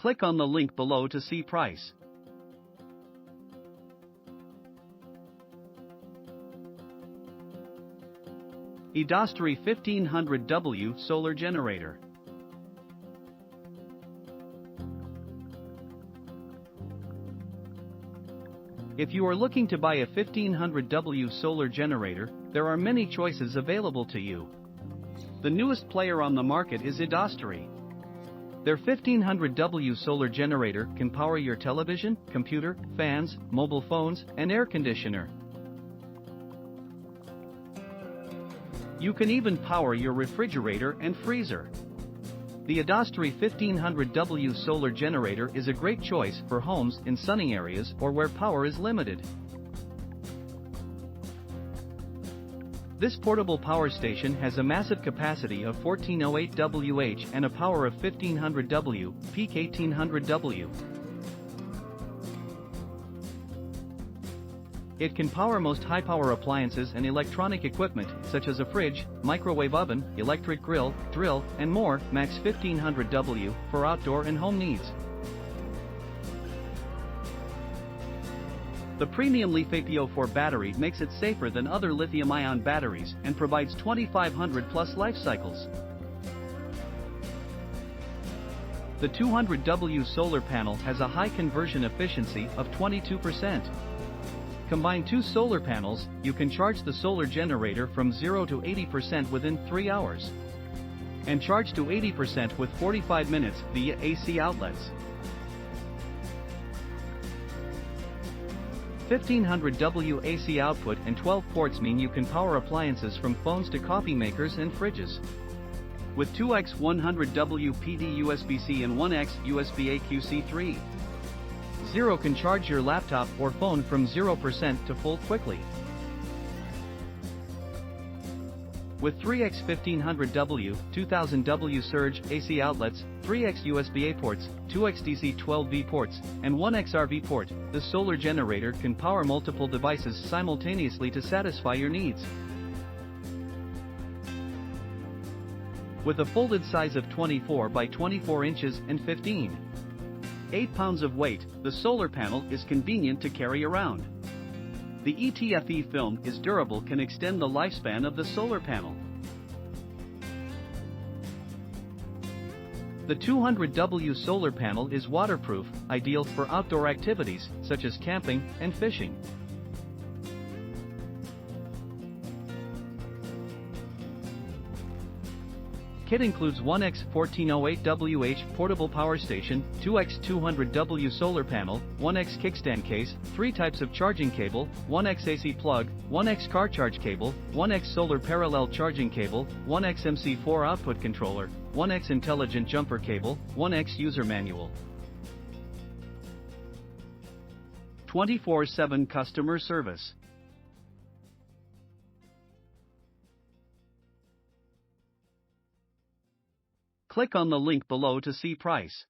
Click on the link below to see price. EDOSTORY 1500W Solar Generator. If you are looking to buy a 1500W solar generator, there are many choices available to you. The newest player on the market is EDOSTORY. Their 1500W solar generator can power your television, computer, fans, mobile phones, and air conditioner. You can even power your refrigerator and freezer. The EDOSTORY 1500W solar generator is a great choice for homes in sunny areas or where power is limited. This portable power station has a massive capacity of 1408 Wh and a power of 1500 W, peak 1800 W. It can power most high-power appliances and electronic equipment, such as a fridge, microwave oven, electric grill, drill, and more, max 1500 W, for outdoor and home needs. The premium LiFePO4 battery makes it safer than other lithium-ion batteries and provides 2500 plus life cycles. The 200W solar panel has a high conversion efficiency of 22%. Combine two solar panels, you can charge the solar generator from 0 to 80% within 3 hours. And charge to 80% with 45 minutes via AC outlets. 1500W AC output and 12 ports mean you can power appliances from phones to coffee makers and fridges. With 2x 100W PD USB-C and 1x USB-A QC3. 0 can charge your laptop or phone from 0% to full quickly. With 3x 1500W, 2000W surge AC outlets, 3x USB-A ports, 2x DC 12V ports, and 1x RV port, the solar generator can power multiple devices simultaneously to satisfy your needs. With a folded size of 24 by 24 inches and 8 pounds of weight, the solar panel is convenient to carry around. The ETFE film is durable, can extend the lifespan of the solar panel. The 200W solar panel is waterproof, ideal for outdoor activities, such as camping and fishing. Kit includes 1x 1408 Wh portable power station, 2x 200W solar panel, 1x kickstand case, 3 types of charging cable, 1x AC plug, 1x car charge cable, 1x solar parallel charging cable, 1x MC4 output controller, 1x intelligent jumper cable, 1x user manual. 24/7 customer service. Click on the link below to see price.